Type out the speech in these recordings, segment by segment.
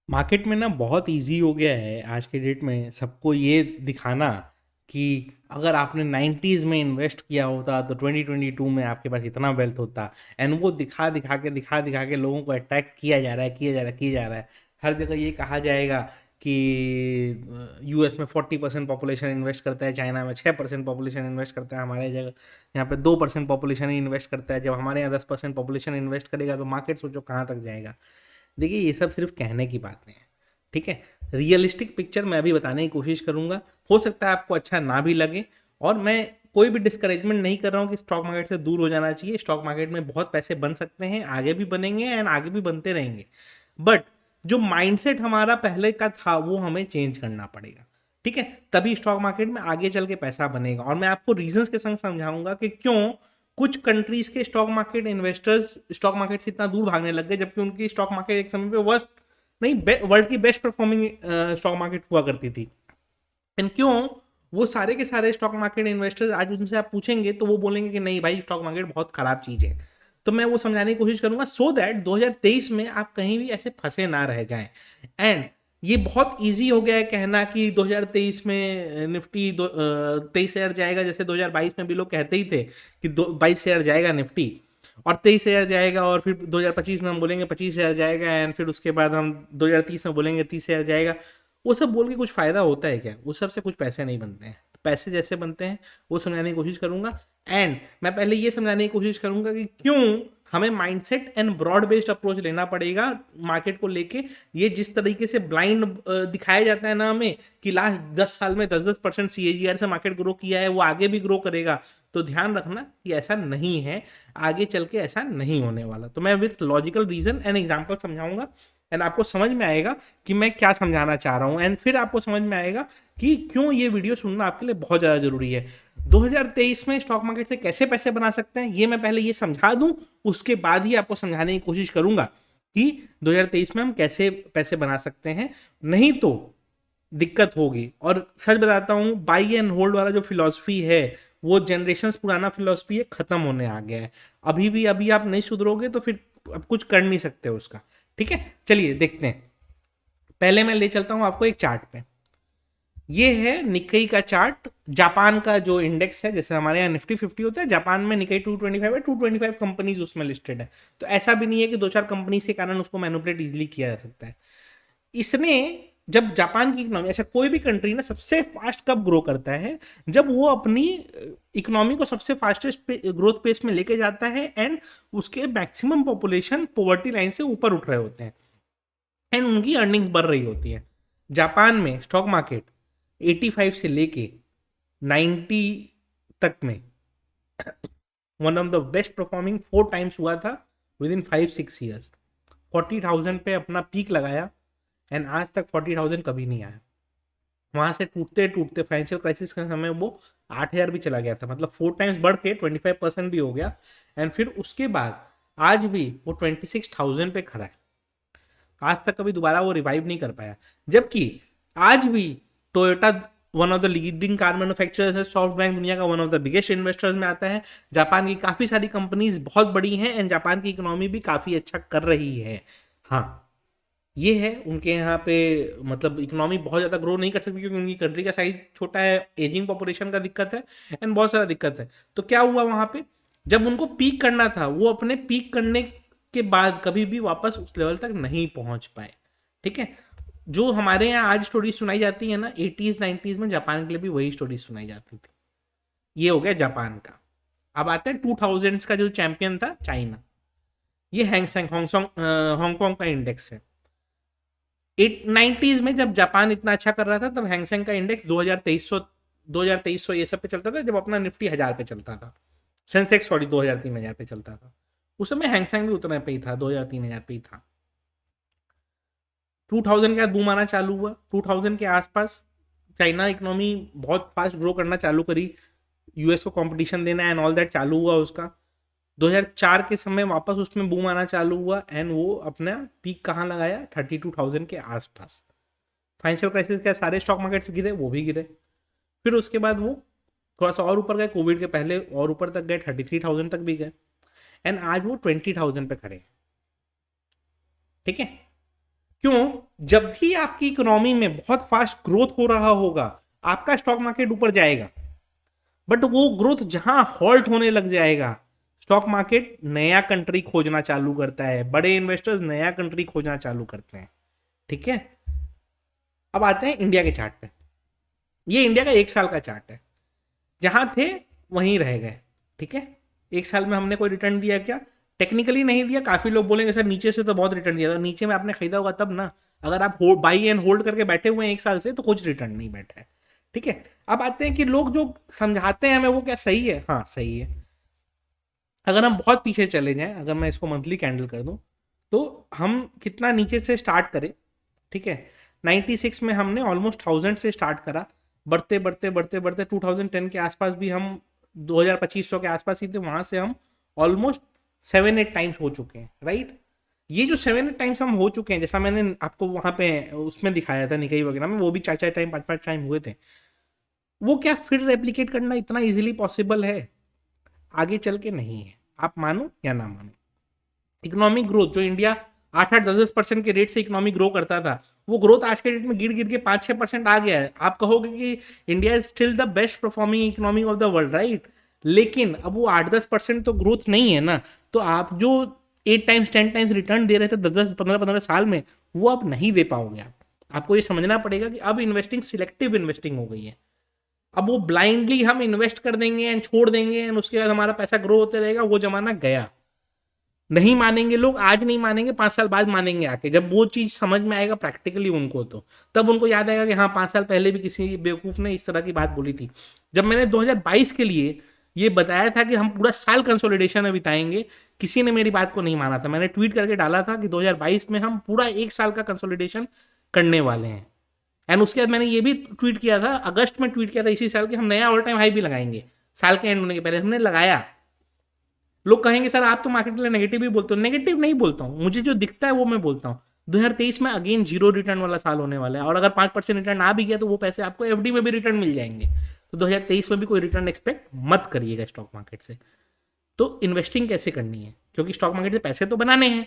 Market में ना बहुत इजी हो गया है आज के डेट में सबको ये दिखाना कि अगर आपने 90s में इन्वेस्ट किया होता तो 2022 में आपके पास इतना वेल्थ होता। एंड वो दिखा दिखा के लोगों को अट्रैक्ट किया जा रहा है किया जा रहा है। हर जगह ये कहा जाएगा कि यूएस में 40% पॉपुलेशन इन्वेस्ट करता है, चाइना में 6% पॉपुलेशन इन्वेस्ट करता है, हमारे जगह यहाँ पे 2% पॉपुलेशन ही इन्वेस्ट करता है। जब हमारे यहाँ 10% पॉपुलेशन इन्वेस्ट करेगा तो मार्केट सोचो कहाँ तक जाएगा। देखिए ये सब सिर्फ कहने की बातें हैं, ठीक है। रियलिस्टिक पिक्चर मैं अभी बताने की कोशिश करूंगा। हो सकता है आपको अच्छा ना भी लगे, और मैं कोई भी डिस्करेजमेंट नहीं कर रहा हूँ कि स्टॉक मार्केट से दूर हो जाना चाहिए। स्टॉक मार्केट में बहुत पैसे बन सकते हैं, आगे भी बनेंगे एंड आगे भी बनते रहेंगे। बट जो माइंडसेट हमारा पहले का था वो हमें चेंज करना पड़ेगा, ठीक है। तभी स्टॉक मार्केट में आगे चल के पैसा बनेगा। और मैं आपको रीजंस के संग समझाऊंगा कि क्यों कुछ कंट्रीज के stock market investors stock market से इतना दूर भागने लग गए, जबकि उनकी स्टॉक मार्केट एक समय पे वर्स्ट नहीं वर्ल्ड की बेस्ट परफॉर्मिंग स्टॉक मार्केट हुआ करती थी। एंड क्यों वो सारे के सारे स्टॉक मार्केट इन्वेस्टर्स आज उनसे आप पूछेंगे तो वो बोलेंगे कि नहीं भाई स्टॉक मार्केट बहुत खराब चीज है। तो मैं वो समझाने की कोशिश करूंगा सो दैट 2023 में आप कहीं भी ऐसे फंसे ना रह जाएं। एंड ये बहुत इजी हो गया है कहना कि 2023 में निफ्टी 23,000 जाएगा, जैसे 2022 में भी लोग कहते ही थे कि 22,000 जाएगा निफ्टी और 23,000 जाएगा, और फिर 2025 में हम बोलेंगे 25,000 जाएगा, एंड फिर उसके बाद हम 2030 में बोलेंगे 30,000 जाएगा। वो सब बोल के कुछ फ़ायदा होता है क्या? उस सब से कुछ पैसे नहीं बनते हैं। पैसे जैसे बनते हैं वो समझाने की कोशिश करूंगा। एंड मैं पहले ये समझाने की कोशिश करूंगा कि क्यों हमें mindset and broad based approach लेना पड़ेगा मार्केट को लेके। ये जिस तरीके से ब्लाइंड दिखाया जाता है ना हमें कि लास्ट 10 साल में 10% CAGR से मार्केट ग्रो किया है, वो आगे भी ग्रो करेगा, तो ध्यान रखना कि ऐसा नहीं है। आगे चल के ऐसा नहीं होने वाला। तो मैं with logical reason and example समझाऊंगा, एंड आपको समझ में आएगा कि मैं क्या समझाना चाह रहा हूँ, एंड फिर आपको समझ में आएगा कि क्यों ये वीडियो सुनना आपके लिए बहुत ज़्यादा जरूरी है। 2023 में स्टॉक मार्केट से कैसे पैसे बना सकते हैं ये मैं पहले ये समझा दूं, उसके बाद ही आपको समझाने की कोशिश करूंगा कि 2023 में हम कैसे पैसे बना सकते हैं। नहीं तो दिक्कत होगी। और सच बताता हूँ, बाई एंड होल्ड वाला जो फिलॉसफी है वो जनरेशन पुराना फिलॉसफी है, खत्म होने आ गया है। अभी आप नहीं सुधरोगे तो फिर अब कुछ कर नहीं सकते उसका, ठीक है। चलिए देखते हैं। पहले मैं ले चलता हूं आपको एक चार्ट पे। ये है निक्केई का चार्ट। जापान का जो इंडेक्स है, जैसे हमारे यहाँ निफ्टी 50 होता है, जापान में निक्केई 225 है, 225 कंपनीज उसमें लिस्टेड है। तो ऐसा भी नहीं है कि दो चार कंपनीज के कारण उसको मैनिपुलेट इजिली किया जा सकता है। इसने जब जापान की इकोनॉमी, ऐसा कोई भी कंट्री ना सबसे फास्ट कब ग्रो करता है, जब वो अपनी इकोनॉमी को सबसे फास्टेस्ट ग्रोथ पेस में लेके जाता है एंड उसके मैक्सिमम पॉपुलेशन पॉवर्टी लाइन से ऊपर उठ रहे होते हैं एंड उनकी अर्निंग्स बढ़ रही होती है। जापान में स्टॉक मार्केट 85 से लेके 90 तक में one of the best performing 4 times हुआ था विद इन 5-6 ईयर्स। 40,000 पे अपना पीक लगाया एंड आज तक 40,000 कभी नहीं आया। वहां से टूटते टूटते फाइनेंशियल क्राइसिस के समय वो 8,000 भी चला गया था, मतलब 4 टाइम्स बढ़ के 25% भी हो गया। एंड फिर उसके बाद आज भी वो 26,000 पे खड़ा है। आज तक कभी दोबारा वो रिवाइव नहीं कर पाया। जबकि आज भी Toyota one of the leading car manufacturers है, सॉफ्ट बैंक दुनिया का one of the biggest investors में आता है। जापान की काफ़ी सारी कंपनीज बहुत बड़ी हैं एंड जापान की इकोनॉमी भी काफ़ी अच्छा कर रही है। हाँ, ये है उनके यहाँ पे, मतलब इकोनॉमी बहुत ज़्यादा ग्रो नहीं कर सकती क्योंकि उनकी कंट्री का साइज छोटा है, एजिंग पॉपुलेशन का दिक्कत है एंड बहुत सारा दिक्कत है। तो क्या हुआ वहाँ पे, जब उनको पीक करना था वो अपने पीक करने के बाद कभी भी वापस उस लेवल तक नहीं पहुंच पाए, ठीक है। जो हमारे यहाँ आज स्टोरी सुनाई जाती है ना 80s 90s में, जापान के लिए भी वही स्टोरी सुनाई जाती थी। ये हो गया जापान का। अब आते हैं 2000s का जो चैंपियन था, चाइना। ये हैंगसेंग हांगकांग का इंडेक्स है। 90s में जब जापान इतना अच्छा कर रहा था तब हैंगसेंग का इंडेक्स 2300 ये सब पे चलता था, जब अपना निफ्टी 1000 पे चलता था। सेंसेक्स सॉरी 2000-3000 पे चलता था। उस समय हैंगसेंग भी उतना पे ही था, 2000-3000 पे ही था। 2000 के बाद बूम आना चालू हुआ। 2000 के आसपास चाइना इकोनॉमी बहुत फास्ट ग्रो करना चालू करी, यूएस को कंपटीशन देना एंड ऑल दैट चालू हुआ उसका। 2004 के समय वापस उसमें बूम आना चालू हुआ एंड वो अपना पीक कहाँ लगाया, 32,000 के आसपास। फाइनेंशियल क्राइसिस के सारे स्टॉक मार्केट्स गिरे, वो भी गिरे। फिर उसके बाद वो थोड़ा सा और ऊपर गए, कोविड के पहले और ऊपर तक गए, 33,000 तक भी गए एंड आज वो 20,000 पे खड़े, ठीक है। क्यों? जब भी आपकी इकोनॉमी में बहुत फास्ट ग्रोथ हो रहा होगा, आपका स्टॉक मार्केट ऊपर जाएगा, बट वो ग्रोथ जहां हॉल्ट होने लग जाएगा, स्टॉक मार्केट नया कंट्री खोजना चालू करता है, बड़े इन्वेस्टर्स नया कंट्री खोजना चालू करते हैं। ठीक है, अब आते हैं इंडिया के चार्ट पे। ये इंडिया का 1 साल का चार्ट है, जहां थे वहीं रह गए। ठीक है, 1 साल में हमने कोई रिटर्न दिया क्या? टेक्निकली नहीं दिया। काफी लोग बोलेंगे सर नीचे से तो बहुत रिटर्न दिया था, नीचे में आपने खरीदा होगा तब ना। अगर आप बाई एंड होल्ड करके बैठे हुए हैं 1 साल से, तो कुछ रिटर्न नहीं बैठा है। ठीक है, अब आते हैं कि लोग जो समझाते हैं हमें वो क्या सही है? हाँ सही है। अगर हम बहुत पीछे चले जाएं, अगर मैं इसको मंथली कैंडल कर दूं, तो हम कितना नीचे से स्टार्ट करें? ठीक है, 96 में हमने ऑलमोस्ट 1000 से स्टार्ट करा, बढ़ते बढ़ते बढ़ते बढ़ते 2010 के आसपास भी हम 2000-2500 के आसपास ही थे, वहां से हम ऑलमोस्ट 7-8 टाइम्स हो चुके हैं। राइट, ये जो 7-8 टाइम्स हम हो चुके हैं, जैसा मैंने आपको वहां पे उसमें दिखाया था निकई वगैरह में, वो भी 4-4 टाइम 5-5 टाइम हुए थे। वो क्या फिर रेप्लिकेट करना इतना इजीली पॉसिबल है? आगे चल के नहीं है, आप मानो या ना मानो। इकोनॉमिक ग्रोथ जो इंडिया 8-8 10% के रेट से इकोनॉमिक ग्रो करता था, वो ग्रोथ आज के डेट में गिर गिर के 5-6% आ गया है। आप कहोगे कि India is still the best performing economy of the world, right? लेकिन अब वो 8-10% तो ग्रोथ नहीं है ना। तो आप जो 8 टाइम्स 10 टाइम्स रिटर्न दे रहे थे 10-10 15-15 साल में, वो आप नहीं दे पाओगे। आपको ये समझना पड़ेगा कि अब इन्वेस्टिंग सिलेक्टिव इन्वेस्टिंग हो गई है। अब वो ब्लाइंडली हम इन्वेस्ट कर देंगे एंड छोड़ देंगे एंड उसके बाद हमारा पैसा ग्रो होते रहेगा, वो जमाना गया। नहीं मानेंगे लोग, आज नहीं मानेंगे, 5 साल बाद मानेंगे आके, जब वो चीज समझ में आएगा प्रैक्टिकली उनको, तो तब उनको याद आएगा कि हाँ 5 साल पहले भी किसी बेवकूफ ने इस तरह की बात बोली थी। जब मैंने 2022 के लिए ये बताया था कि हम पूरा साल कंसोलिडेशन में बिताएंगे, किसी ने मेरी बात को नहीं माना था। मैंने ट्वीट करके डाला था कि 2022 में हम पूरा 1 साल का कंसोलिडेशन करने वाले हैं। एंड उसके बाद मैंने ये भी ट्वीट किया था, अगस्त में ट्वीट किया था इसी साल कि हम नया ऑल टाइम हाई भी लगाएंगे साल के एंड होने के पहले। हमने लगाया। लोग कहेंगे सर आप तो मार्केट के लिए नेगेटिव ही बोलते हो। नेगेटिव नहीं बोलता हूँ, मुझे जो दिखता है वो मैं बोलता हूँ। 2023 में अगेन 0 रिटर्न वाला साल होने वाला है, और अगर 5% रिटर्न आ भी गया तो वो पैसे आपको एफडी में भी रिटर्न मिल जाएंगे। तो 2023 में भी कोई रिटर्न एक्सपेक्ट मत करिएगा स्टॉक मार्केट से। तो इन्वेस्टिंग कैसे करनी है? क्योंकि स्टॉक मार्केट से पैसे तो बनाने हैं,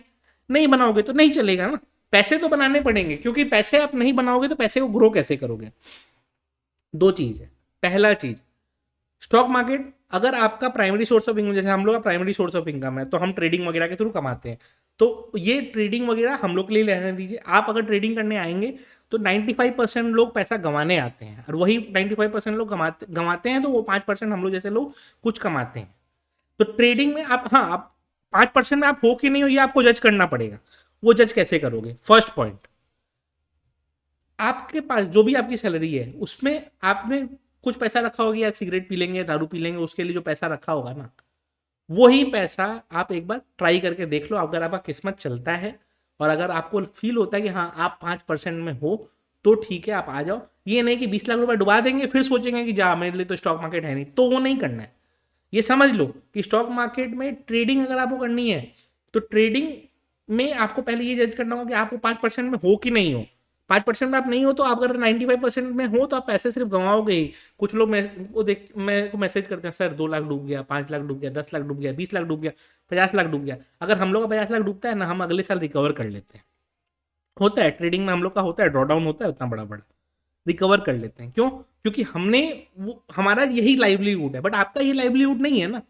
नहीं बनाओगे तो नहीं चलेगा ना। पैसे तो बनाने पड़ेंगे, क्योंकि पैसे आप नहीं बनाओगे तो पैसे को ग्रो कैसे करोगे? दो चीज है। पहला चीज, स्टॉक मार्केट अगर आपका प्राइमरी सोर्स ऑफ इनकम, जैसे हम लोग का प्राइमरी सोर्स ऑफ इनकम है, तो हम ट्रेडिंग वगैरह के थ्रू कमाते हैं, तो ये ट्रेडिंग वगैरह हम लोग के लिए रहने दीजिए। आप अगर ट्रेडिंग करने आएंगे तो 95% लोग पैसा गंवाने आते हैं, और वही 95% लोग गंवाते हैं, तो वो 5% हम लोग जैसे लोग कुछ कमाते हैं। तो ट्रेडिंग में आप, हाँ आप 5% में आप हो कि नहीं हो ये आपको जज करना पड़ेगा। वो जज कैसे करोगे? फर्स्ट पॉइंट, आपके पास जो भी आपकी सैलरी है उसमें आपने कुछ पैसा रखा होगा, या सिगरेट पी लेंगे, दारू पी लेंगे, उसके लिए जो पैसा रखा होगा ना, वही पैसा आप एक बार ट्राई करके देख लो। अगर आपका किस्मत चलता है और अगर आपको फील होता है कि हाँ आप 5% में हो, तो ठीक है आप आ जाओ। ये नहीं कि 20 लाख रुपए डुबा देंगे फिर सोचेंगे कि जा मेरे लिए तो स्टॉक मार्केट है नहीं, तो वो नहीं करना है। ये समझ लो कि स्टॉक मार्केट में ट्रेडिंग अगर आपको करनी है, तो ट्रेडिंग में आपको पहले ये जज करना होगा कि आपको 5% में हो कि नहीं हो। 5% में आप नहीं हो, तो आप अगर 95% में हो तो आप पैसे सिर्फ गंवाओगे ही। कुछ लोग मेरे को मैसेज करते हैं, सर 2 लाख डूब गया, 5 लाख डूब गया, 10 लाख डूब गया, 20 लाख डूब गया, 50 लाख डूब गया। अगर हम लोग का 50 लाख डूबता है ना, हम अगले साल रिकवर कर लेते हैं। होता है ट्रेडिंग में हम लोग का, होता है ड्रॉ डाउन होता है उतना बड़ा बड़ा, रिकवर कर लेते हैं। क्यों? क्योंकि हमने वो, हमारा यही लाइवलीहुड है। बट आपका ये लाइवलीहुड नहीं है ना।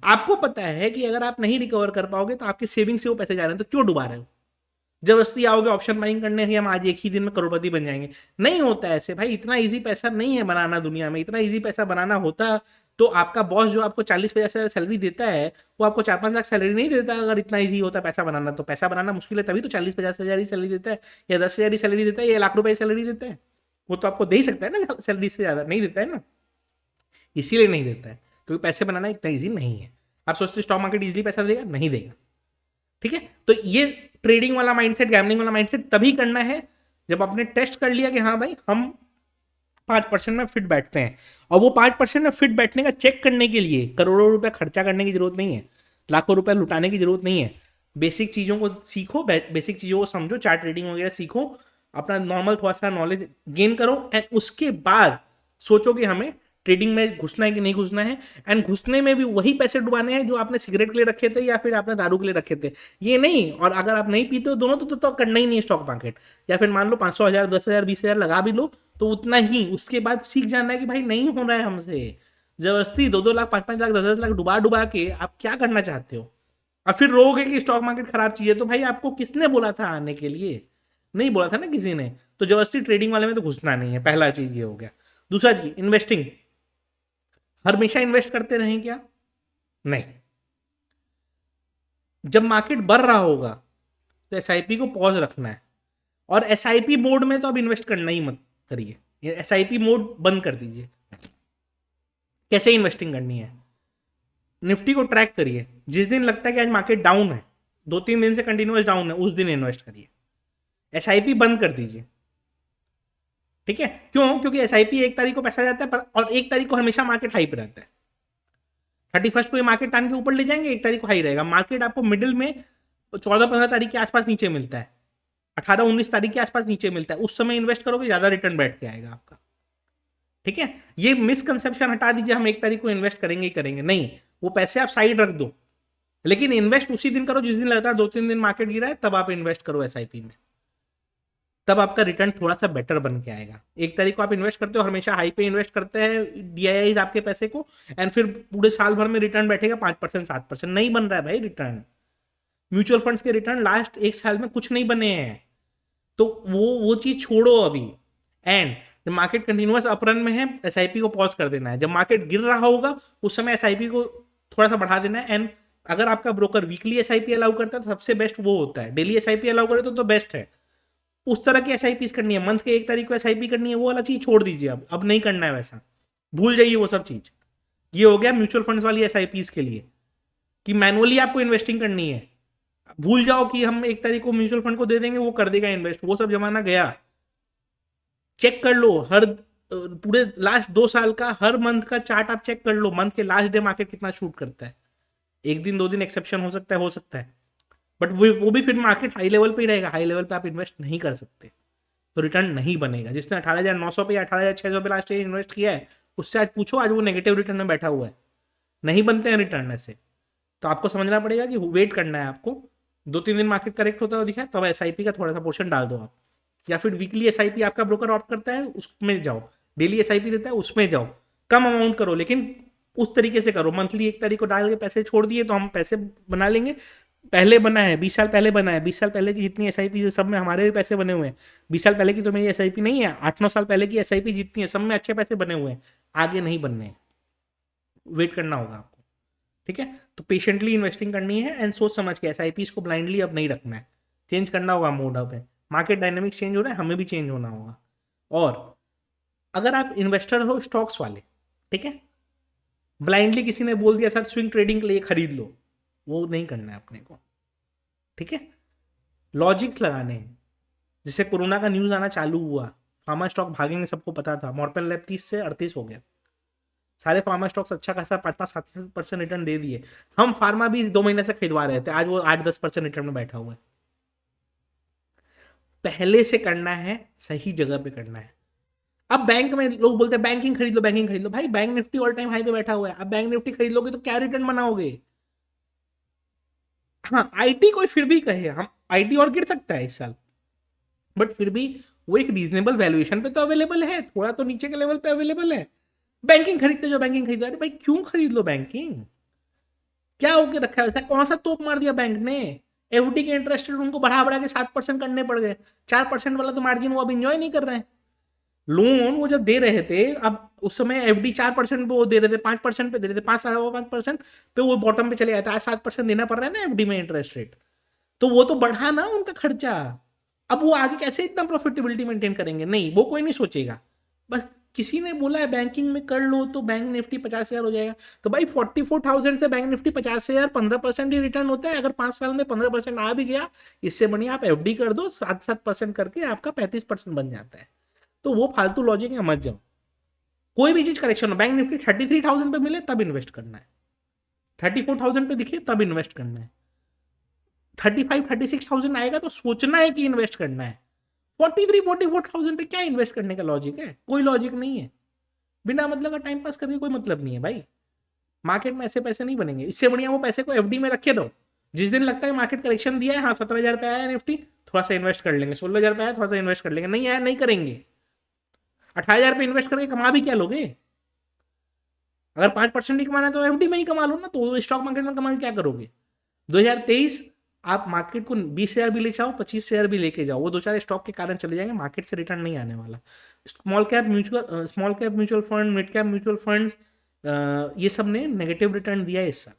आपको पता है कि अगर आप नहीं रिकवर कर पाओगे तो आपकी सेविंग से वो पैसे जा रहे हैं, तो क्यों डुबा रहे हो? जबरदस्ती आओगे ऑप्शन बाइंग करने कि हम आज एक ही दिन में करोड़पति बन जाएंगे। नहीं होता ऐसे भाई, इतना इजी पैसा नहीं है बनाना दुनिया में। इतना इजी पैसा बनाना होता तो आपका बॉस जो आपको 40-50 सैलरी देता है, वो आपको 4-5 लाख सैलरी नहीं देता। अगर इतना इजी होता पैसा बनाना, तो पैसा बनाना मुश्किल है, तभी तो 40-50 हजार ही सैलरी देता है, या 10 हजार ही सैलरी देता है, या लाख रुपए सैलरी देता है। वो तो आपको दे ही सकता है ना, सैलरी से ज्यादा नहीं देता है ना, इसीलिए नहीं देता है, क्योंकि पैसे बनाना इतना ईजी नहीं है। आप सोचते स्टॉक मार्केट इजीली पैसा देगा, नहीं देगा। ठीक है, तो ये ट्रेडिंग वाला माइंडसेट, गैम्बलिंग वाला माइंडसेट तभी करना है जब आपने टेस्ट कर लिया कि हाँ भाई हम 5% में फिट बैठते हैं। और वो 5% में फिट बैठने का चेक करने के लिए करोड़ों रुपए खर्चा करने की जरूरत नहीं है, लाखों रुपए लुटाने की जरूरत नहीं है। बेसिक चीज़ों को सीखो, बेसिक चीज़ों को समझो, चार्ट ट्रेडिंग वगैरह सीखो, अपना नॉर्मल थोड़ा सा नॉलेज गेन करो, एंड उसके बाद सोचो कि हमें ट्रेडिंग में घुसना है कि नहीं घुसना है, एंड घुसने में भी वही पैसे डुबाने हैं जो आपने सिगरेट के लिए रखे थे या फिर आपने दारू के लिए रखे थे, ये नहीं। और अगर आप नहीं पीते हो दोनों तो करना ही नहीं है स्टॉक मार्केट। या फिर मान लो 500,000, 10,000, 20,000 लगा भी लो तो उतना ही, उसके बाद सीख जाना है कि भाई नहीं हो रहा है हमसे। जबरदस्ती 2-2 लाख, 5-5 लाख, 10-10 लाख डुबा डुबा के आप क्या करना चाहते हो? और फिर रोगे कि स्टॉक मार्केट खराब चीज है, तो भाई आपको किसने बोला था आने के लिए? नहीं बोला था ना किसी ने। तो जबरदस्ती ट्रेडिंग वाले में तो घुसना नहीं है, पहला चीज ये हो गया। दूसरा चीज, इन्वेस्टिंग हमेशा इन्वेस्ट करते रहें क्या? नहीं। जब मार्केट बढ़ रहा होगा तो एसआईपी को पॉज रखना है, और एसआईपी मोड में तो अब इन्वेस्ट करना ही मत करिए, एसआईपी मोड बंद कर दीजिए। कैसे इन्वेस्टिंग करनी है? निफ्टी को ट्रैक करिए, जिस दिन लगता है कि आज मार्केट डाउन है, 2-3 दिन से कंटिन्यूस डाउन है, उस दिन इन्वेस्ट करिए। एसआईपी बंद कर दीजिए, ठीक है? क्यों? क्योंकि एसआईपी 1 तारीख को पैसा जाता है और 1 तारीख को हमेशा मार्केट हाई पे रहता है। 31st को ये मार्केट टान के ऊपर ले जाएंगे, 1 तारीख को हाई रहेगा। मार्केट आपको मिडिल में 14-15 तारीख के आसपास नीचे मिलता है, 18-19 तारीख के आसपास नीचे मिलता है। उस समय इन्वेस्ट करोगे, ज्यादा रिटर्न बैठ के आएगा आपका, ठीक है? ये मिसकंसेप्शन हटा दीजिए, हम 1 तारीख को इन्वेस्ट करेंगे ही करेंगे, नहीं। वो पैसे आप साइड रख दो, लेकिन इन्वेस्ट उसी दिन करो जिस दिन लगातार 2-3 दिन मार्केट गिरा है, तब आप इन्वेस्ट करो एसआईपी में। तब आपका रिटर्न थोड़ा सा बेटर बन के आएगा। 1 तारीख को आप इन्वेस्ट करते हो, हमेशा हाई पे इन्वेस्ट करते हैं डीआईआईज आपके पैसे को, एंड फिर पूरे साल भर में रिटर्न बैठेगा 5%, 7%, नहीं बन रहा है भाई रिटर्न। म्यूचुअल फंड्स के रिटर्न लास्ट 1 साल में कुछ नहीं बने हैं, तो वो चीज छोड़ो अभी। एंड जब मार्केट कंटिन्यूअस अपरन में है, एसआईपी को पॉज कर देना है। जब मार्केट गिर रहा होगा उस समय एसआईपी को थोड़ा सा बढ़ा देना है। एंड अगर आपका ब्रोकर वीकली एसआईपी अलाउ करता है तो सबसे बेस्ट वो होता है। डेली एसआईपी अलाउ करे तो बेस्ट है। उस तरह की एसआईपी करनी है, मंथ के 1 तारीख को एसआईपी करनी है, वो वाला चीज छोड़ दीजिए। अब नहीं करना है वैसा, भूल जाइए वो सब चीज। ये हो गया म्यूचुअल फंड्स वाली एसआईपी के लिए, कि मैनुअली आपको इन्वेस्टिंग करनी है। भूल जाओ कि हम 1 तारीख को म्यूचुअल फंड को दे देंगे, वो कर देगा इन्वेस्ट, वो सब जमाना गया। चेक कर लो, हर पूरे लास्ट 2 साल का हर मंथ का चार्ट आप चेक कर लो, मंथ के लास्ट डे मार्केट कितना शूट करता है। 1 दिन 2 दिन एक्सेप्शन हो सकता है, बट वो भी फिर मार्केट हाई लेवल पे ही रहेगा। हाई लेवल पे आप इन्वेस्ट नहीं कर सकते, तो रिटर्न नहीं बनेगा। जिसने 18,900 पे या 18,600 पे लास्ट ईयर इन्वेस्ट किया है, उससे आज पूछो, आज वो नेगेटिव रिटर्न में बैठा हुआ है। नहीं बनते हैं रिटर्न ऐसे। तो आपको समझना पड़ेगा कि वेट करना है आपको, 2-3 दिन मार्केट करेक्ट होता हुआ दिखा है, तब एसआईपी का थोड़ा सा पोर्शन डाल दो आप। या फिर वीकली एसआईपी आपका ब्रोकर ऑप्ट करता है, उसमें जाओ। डेली एसआईपी देता है, उसमें जाओ। कम अमाउंट करो, लेकिन उस तरीके से करो। मंथली 1 तारीख को डाल के पैसे छोड़ दिए तो हम पैसे बना लेंगे। पहले बना है, 20 साल पहले बना है। 20 साल पहले की जितनी एसआईपी, सब में हमारे भी पैसे बने हुए हैं। 20 साल पहले की तो मेरी एसआईपी नहीं है, 8-9 साल पहले की एसआईपी जितनी है, सब में अच्छे पैसे बने हुए हैं। आगे नहीं बनने हैं, वेट करना होगा आपको, ठीक है? तो पेशेंटली इन्वेस्टिंग करनी है, एंड सोच समझ के। एसआईपी को ब्लाइंडली अब नहीं रखना है, चेंज करना होगा मोड। अब है मार्केट डायनेमिक्स चेंज हो रहा है, हमें भी चेंज होना होगा। और अगर आप इन्वेस्टर हो स्टॉक्स वाले, ठीक है, ब्लाइंडली किसी ने बोल दिया सर स्विंग ट्रेडिंग के लिए खरीद लो, वो नहीं करना है अपने को, ठीक है? लॉजिक्स लगाने हैं। जैसे कोरोना का न्यूज आना चालू हुआ, फार्मा स्टॉक भागेंगे, सबको पता था। मॉर्गन लैब 30 से 38 हो गया। सारे फार्मा स्टॉक्स अच्छा खासा 5-5-7% रिटर्न दे दिए। हम फार्मा भी 2 महीने से खरीदवा रहे थे, आज वो 8-10% रिटर्न में बैठा हुआ है। पहले से करना है, सही जगह पे करना है। अब बैंक में लोग बोलते हैं बैंकिंग खरीद लो, बैंकिंग खरीद लो। भाई bank Nifty all time high पे बैठा हुआ है, अब बैंक निफ्टी खरीद लोगे तो क्या रिटर्न बनाओगे? हाँ, आईटी कोई फिर भी कहे, हम आईटी और गिर सकता है इस साल, बट फिर भी वो एक रीजनेबल वैल्यूएशन पे तो अवेलेबल है, थोड़ा तो नीचे के लेवल पे अवेलेबल है। बैंकिंग खरीदते जो बैंकिंग खरीदो, अरे भाई क्यों खरीद लो बैंकिंग? क्या होके रखा है ऐसा? कौन सा तोप मार दिया बैंक ने? एफडी के इंटरेस्ट रेट उनको बढ़ा बढ़ा के 7% करने पड़ गए। 4% वाला तो मार्जिन वो अब इंजॉय नहीं कर रहे हैं। लोन वो जब दे रहे थे, अब उस समय एफडी 4% पे वो दे रहे थे, 5% पे दे रहे थे, 5.5% पे वो बॉटम पे चले गया था। आज 7% देना पड़ रहा है ना एफडी में इंटरेस्ट रेट, तो वो तो बढ़ा ना उनका खर्चा। अब वो आगे कैसे इतना प्रॉफिटेबिलिटी मेंटेन करेंगे? नहीं, वो कोई नहीं सोचेगा। बस किसी ने बोला है बैंकिंग में कर लो तो बैंक निफ्टी 50,000 हो जाएगा, तो भाई 44,000 से बैंक निफ्टी 50,000, 15% ही रिटर्न होता है। अगर 5 साल में 15% आ भी गया, इससे बढ़िया आप एफडी कर दो, 7-7% करके आपका 35% बन जाता है। तो वो फालतू लॉजिक में मत जाओ। कोई भी चीज करेक्शन हो, बैंक निफ्टी 33,000 पे मिले तब इन्वेस्ट करना है, 34,000 पे दिखे तब इन्वेस्ट करना है, 35-36,000 आएगा तो सोचना है कि इन्वेस्ट करना है। 43-44,000 पे क्या इन्वेस्ट करने का लॉजिक है? कोई लॉजिक नहीं है। बिना मतलब का टाइम पास करके कोई मतलब नहीं है भाई। मार्केट में ऐसे पैसे नहीं बनेंगे। इससे बढ़िया वो पैसे को एफडी में रखे दो। जिस दिन लगता है मार्केट करेक्शन दिया है, हाँ 17,000 पे आया निफ्टी, थोड़ा सा इन्वेस्ट कर लेंगे, 16,000 पे आया थोड़ा सा इन्वेस्ट कर लेंगे, नहीं आया नहीं करेंगे। 18,000 पे इन्वेस्ट करके कमा भी क्या लोगे? अगर 5% ही कमाना है तो एफडी में ही कमा लो ना, तो स्टॉक मार्केट में कमा के क्या करोगे? 2023 आप मार्केट को 20,000 भी ले जाओ, 25,000 भी लेके जाओ, वो 2-4 स्टॉक के कारण चले जाएंगे, मार्केट से रिटर्न नहीं आने वाला। Small cap mutual fund, mid cap mutual fund, ये सब ने नेगेटिव रिटर्न दिया है इस साल।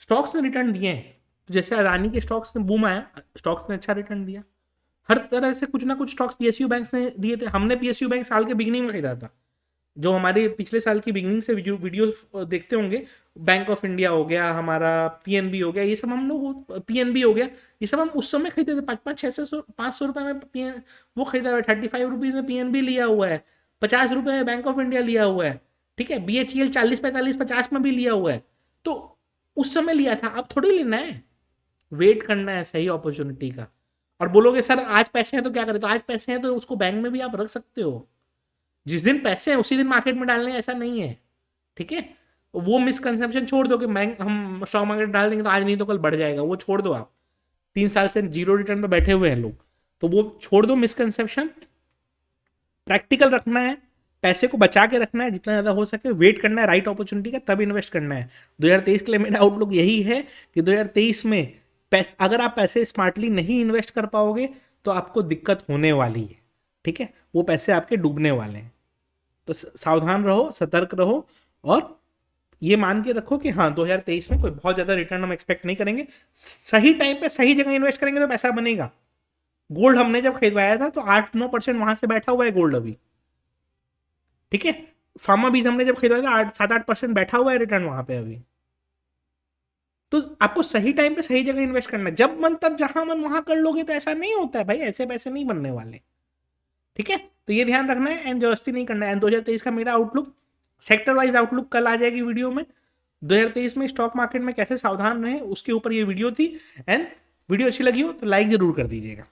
स्टॉक्स ने रिटर्न दिए हैं, तो जैसे अदानी के स्टॉक्स में बूम आया, स्टॉक्स ने अच्छा रिटर्न दिया। हर तरह से कुछ ना कुछ स्टॉक्स पीएसयू बैंक ने दिए थे। हमने पीएसयू बैंक साल के बिगिनिंग में खरीदा था। जो हमारे पिछले साल की बिगिनिंग से वीडियो देखते होंगे, बैंक ऑफ इंडिया हो गया, हमारा पीएनबी हो गया, ये सब हम लोग, पीएनबी हो गया, ये सब हम उस समय खरीदे थे। 500 रुपए में वो खरीदा हुआ है। 35 रुपीज में पीएनबी लिया हुआ है, 50 रुपए में बैंक ऑफ इंडिया लिया हुआ है, ठीक है। बीएचईएल 40, 45, 50 में भी लिया हुआ है। तो उस समय लिया था, अब थोड़ी लेना है, वेट करना है सही अपॉर्चुनिटी का। और बोलोगे सर आज पैसे हैं तो क्या करें, तो आज पैसे हैं तो उसको बैंक में भी आप रख सकते हो। जिस दिन पैसे हैं उसी दिन मार्केट में डालने, ऐसा नहीं है, ठीक है। वो मिसकंसेप्शन छोड़ दो कि बैंक हम स्टॉक मार्केट डाल देंगे तो आज नहीं तो कल बढ़ जाएगा, वो छोड़ दो आप। 3 साल से जीरो रिटर्न पे बैठे हुए हैं लोग, तो वो छोड़ दो मिसकंसेप्शन। प्रैक्टिकल रखना है, पैसे को बचा के रखना है जितना ज़्यादा हो सके, वेट करना है राइट अपॉर्चुनिटी का, तब इन्वेस्ट करना है। 2023 के लिए मेरा आउटलुक यही है कि 2023 में अगर आप पैसे स्मार्टली नहीं इन्वेस्ट कर पाओगे तो आपको दिक्कत होने वाली है, ठीक है। वो पैसे आपके डूबने वाले हैं। तो सावधान रहो, सतर्क रहो, और ये मान के रखो कि हाँ 2023 में कोई बहुत ज़्यादा रिटर्न हम एक्सपेक्ट नहीं करेंगे। सही टाइम पे सही जगह इन्वेस्ट करेंगे तो पैसा बनेगा। गोल्ड हमने जब खरीदवाया था तो 8-9% वहां से बैठा हुआ है गोल्ड अभी, ठीक है। फार्मा बीज हमने जब खरीदवाया था 7-8% बैठा हुआ है रिटर्न वहां पे अभी। तो आपको सही टाइम पे सही जगह इन्वेस्ट करना है। जब मन तब जहां मन वहां कर लोगे तो ऐसा नहीं होता है भाई, ऐसे पैसे नहीं बनने वाले, ठीक है। तो ये ध्यान रखना है, एंड जबरदस्ती नहीं करना है। एंड 2023 का मेरा आउटलुक, सेक्टर वाइज आउटलुक कल आ जाएगी वीडियो में। 2023 में स्टॉक मार्केट में कैसे सावधान रहे उसके ऊपर ये वीडियो थी। एंड वीडियो अच्छी लगी हो तो लाइक जरूर कर दीजिएगा।